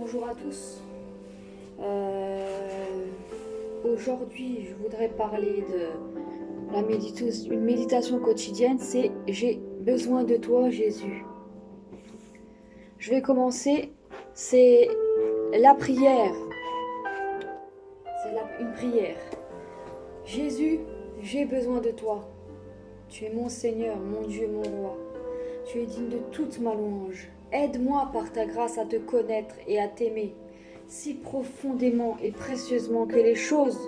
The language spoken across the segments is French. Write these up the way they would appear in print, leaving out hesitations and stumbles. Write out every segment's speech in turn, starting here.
Bonjour à tous. Aujourd'hui, je voudrais parler de une méditation quotidienne. C'est j'ai besoin de toi, Jésus. Je vais commencer. C'est la prière. Une prière. Jésus, j'ai besoin de toi. Tu es mon Seigneur, mon Dieu, mon roi. Tu es digne de toute ma louange. Aide-moi par ta grâce à te connaître et à t'aimer si profondément et précieusement que les choses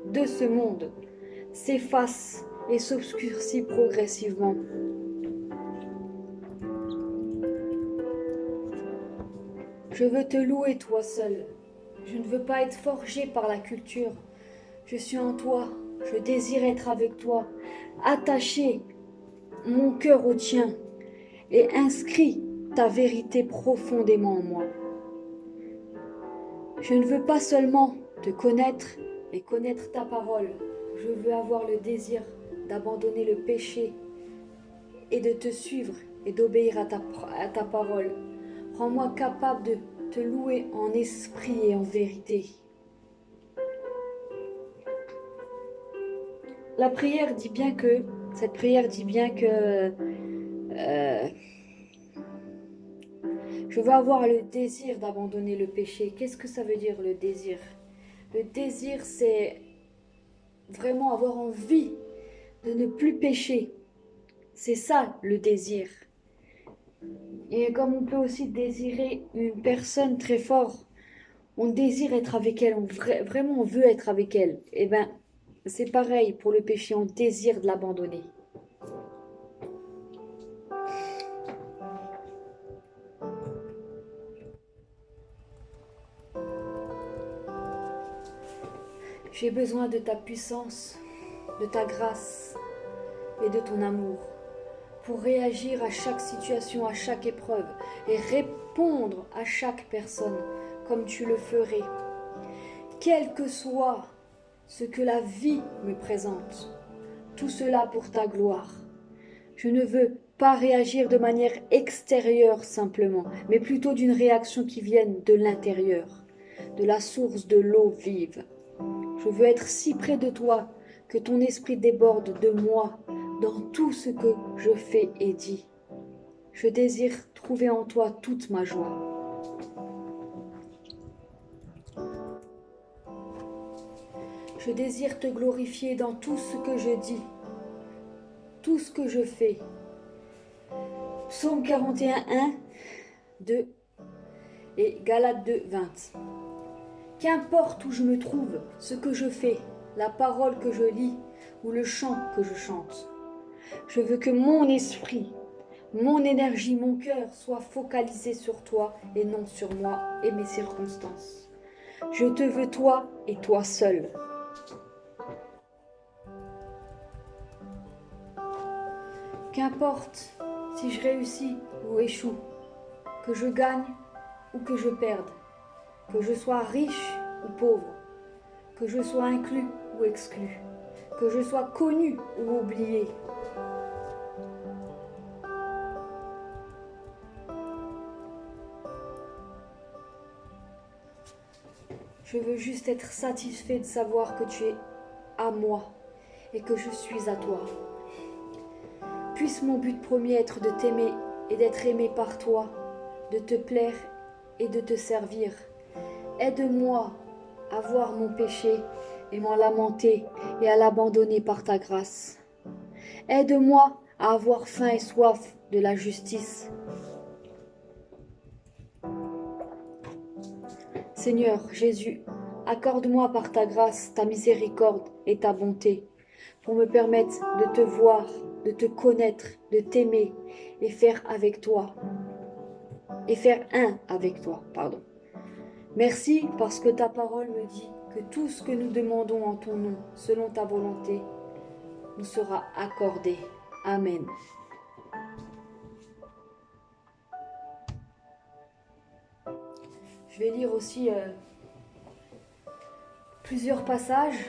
de ce monde s'effacent et s'obscurcissent progressivement. Je veux te louer toi seul. Je ne veux pas être forgé par la culture. Je suis en toi. Je désire être avec toi. Attacher mon cœur au tien et inscris ta vérité profondément en moi. Je ne veux pas seulement te connaître et connaître ta parole. Je veux avoir le désir d'abandonner le péché et de te suivre et d'obéir à ta parole. Rends-moi capable de te louer en esprit et en vérité. Cette prière dit bien que je veux avoir le désir d'abandonner le péché. Qu'est-ce que ça veut dire le désir? Le désir, c'est vraiment avoir envie de ne plus pécher. C'est ça le désir. Et comme on peut aussi désirer une personne très fort, on désire être avec elle, vraiment on veut être avec elle. Et ben c'est pareil pour le péché, on désire de l'abandonner. J'ai besoin de ta puissance, de ta grâce et de ton amour pour réagir à chaque situation, à chaque épreuve et répondre à chaque personne comme tu le ferais. Quel que soit ce que la vie me présente, tout cela pour ta gloire. Je ne veux pas réagir de manière extérieure simplement, mais plutôt d'une réaction qui vienne de l'intérieur, de la source de l'eau vive. Je veux être si près de toi que ton esprit déborde de moi dans tout ce que je fais et dis. Je désire trouver en toi toute ma joie. Je désire te glorifier dans tout ce que je dis, tout ce que je fais. Psaume 41, 1, 2 et Galates 2, 20. Qu'importe où je me trouve, ce que je fais, la parole que je lis ou le chant que je chante, je veux que mon esprit, mon énergie, mon cœur soient focalisés sur toi et non sur moi et mes circonstances. Je te veux toi et toi seul. Qu'importe si je réussis ou échoue, que je gagne ou que je perde, que je sois riche ou pauvre, que je sois inclus ou exclu, que je sois connu ou oublié. Je veux juste être satisfait de savoir que tu es à moi et que je suis à toi. Puisse mon but premier être de t'aimer et d'être aimé par toi, de te plaire et de te servir. Aide-moi à voir mon péché et m'en lamenter et à l'abandonner par ta grâce. Aide-moi à avoir faim et soif de la justice. Seigneur Jésus, accorde-moi par ta grâce, ta miséricorde et ta bonté pour me permettre de te voir, de te connaître, de t'aimer et faire avec toi. Et faire un avec toi, pardon. Merci parce que ta parole me dit que tout ce que nous demandons en ton nom, selon ta volonté, nous sera accordé. Amen. Je vais lire aussi plusieurs passages.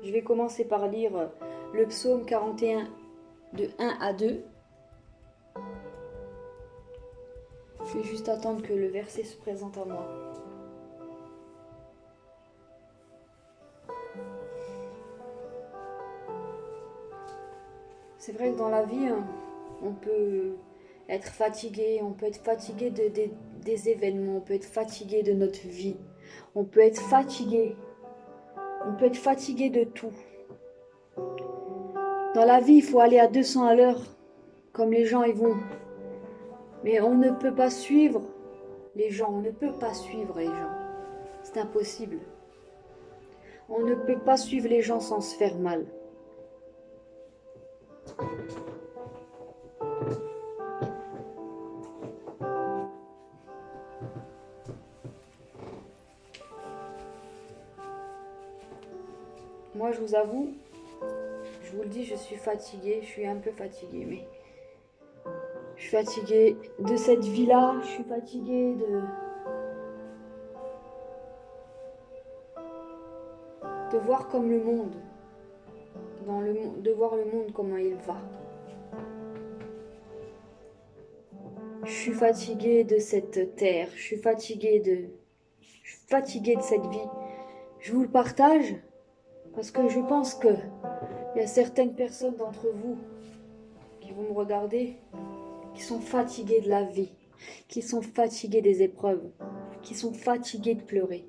Je vais commencer par lire le psaume 41 de 1 à 2. Je vais juste attendre que le verset se présente à moi. C'est vrai que dans la vie, on peut être fatigué, on peut être fatigué des événements, on peut être fatigué de notre vie, on peut être fatigué de tout. Dans la vie, il faut aller à 200 à l'heure, comme les gens y vont. Mais on ne peut pas suivre les gens, on ne peut pas suivre les gens. C'est impossible. On ne peut pas suivre les gens sans se faire mal. Moi, je vous avoue, je vous le dis, je suis fatiguée, je suis un peu fatiguée, mais je suis fatiguée de cette vie-là, je suis fatiguée de voir comme le monde, de voir le monde comment il va. Je suis fatiguée de cette terre, je suis fatiguée de cette vie. Je vous le partage parce que je pense que il y a certaines personnes d'entre vous qui vont me regarder, qui sont fatiguées de la vie, qui sont fatiguées des épreuves, qui sont fatiguées de pleurer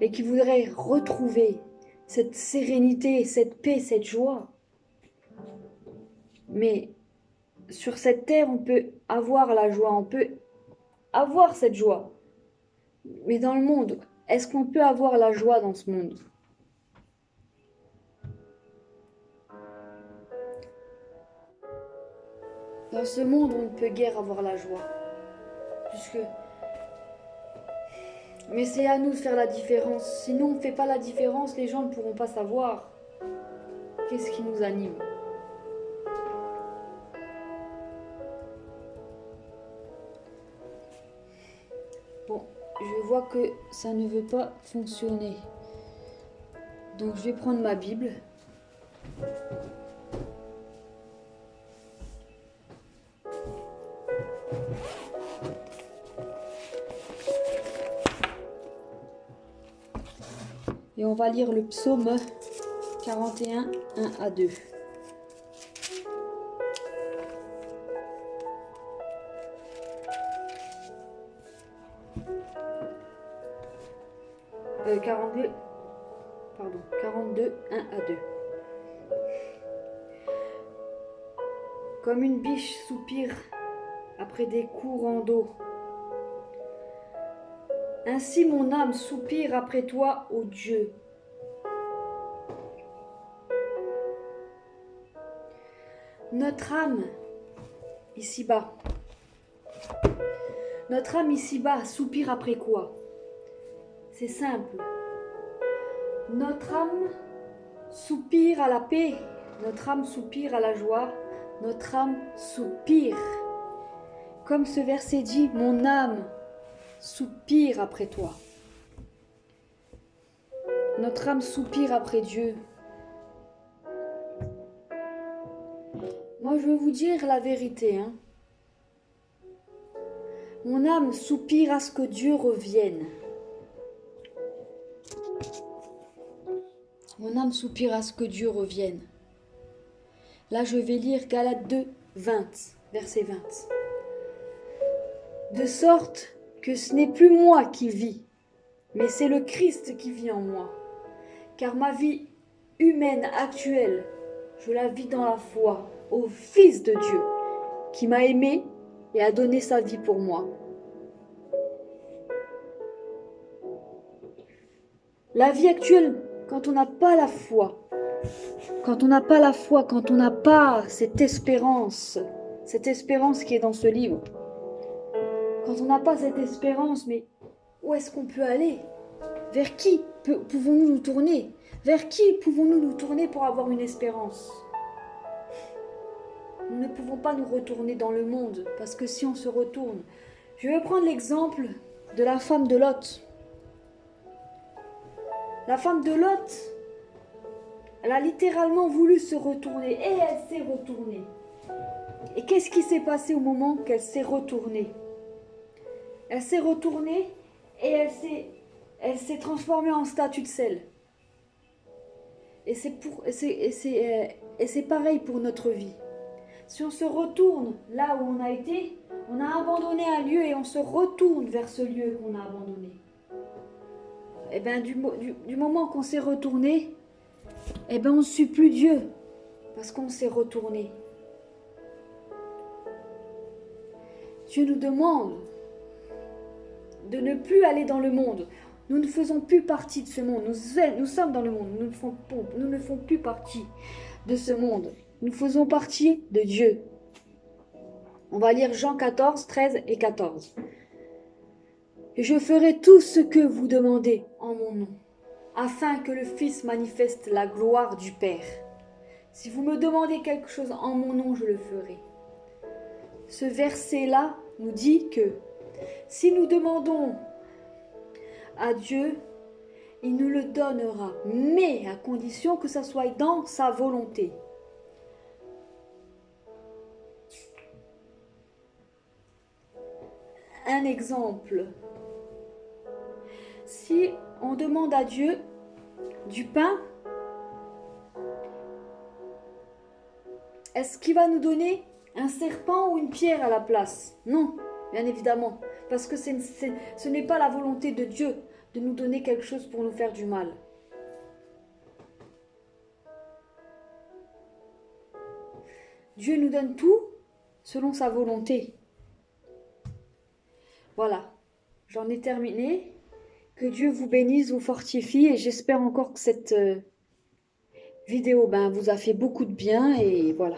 et qui voudraient retrouver cette sérénité, cette paix, cette joie. Mais sur cette terre, on peut avoir la joie, on peut avoir cette joie. Mais dans le monde, est-ce qu'on peut avoir la joie dans ce monde? Dans ce monde, on ne peut guère avoir la joie. Mais c'est à nous de faire la différence. Sinon, on ne fait pas la différence, les gens ne pourront pas savoir qu'est-ce qui nous anime. Bon, je vois que ça ne veut pas fonctionner. Donc je vais prendre ma Bible. Et on va lire le psaume 41, 1 à 2. Euh, 42, 42, 1 à 2. Comme une biche soupire après des courants d'eau, ainsi mon âme soupire après toi, ô Dieu. Notre âme ici-bas soupire après quoi? C'est simple. Notre âme soupire à la paix, notre âme soupire à la joie, notre âme soupire. Comme ce verset dit, mon âme soupire après toi. Notre âme soupire après Dieu. Moi, je veux vous dire la vérité. Mon âme soupire à ce que Dieu revienne. Mon âme soupire à ce que Dieu revienne. Là, je vais lire Galates 2, 20, verset 20. De sorte que ce n'est plus moi qui vis, mais c'est le Christ qui vit en moi. Car ma vie humaine actuelle, je la vis dans la foi au Fils de Dieu, qui m'a aimé et a donné sa vie pour moi. La vie actuelle, quand on n'a pas la foi, quand on n'a pas cette espérance qui est dans ce livre, quand on n'a pas cette espérance, mais où est-ce qu'on peut aller? Vers qui pouvons-nous nous tourner? Vers qui pouvons-nous nous tourner pour avoir une espérance? Nous ne pouvons pas nous retourner dans le monde, parce que si on se retourne... Je vais prendre l'exemple de la femme de Lot. La femme de Lot, elle a littéralement voulu se retourner, et elle s'est retournée. Et qu'est-ce qui s'est passé au moment qu'elle s'est retournée? Elle s'est retournée et elle s'est transformée en statue de sel. Et c'est pareil pour notre vie. Si on se retourne là où on a été, on a abandonné un lieu et on se retourne vers ce lieu qu'on a abandonné. Et bien du moment qu'on s'est retourné, et bien on ne suit plus Dieu parce qu'on s'est retourné. Dieu nous demande de ne plus aller dans le monde. Nous ne faisons plus partie de ce monde. Nous sommes dans le monde. Nous ne faisons plus partie de ce monde. Nous faisons partie de Dieu. On va lire Jean 14, 13 et 14. Et je ferai tout ce que vous demandez en mon nom, afin que le Fils manifeste la gloire du Père. Si vous me demandez quelque chose en mon nom, je le ferai. Ce verset-là nous dit que si nous demandons à Dieu, il nous le donnera, mais à condition que ça soit dans sa volonté. Un exemple. Si on demande à Dieu du pain, est-ce qu'il va nous donner un serpent ou une pierre à la place? Non, bien évidemment, parce que ce n'est pas la volonté de Dieu de nous donner quelque chose pour nous faire du mal. Dieu nous donne tout selon sa volonté. Voilà, j'en ai terminé. Que Dieu vous bénisse, vous fortifie et j'espère encore que cette vidéo vous a fait beaucoup de bien et voilà.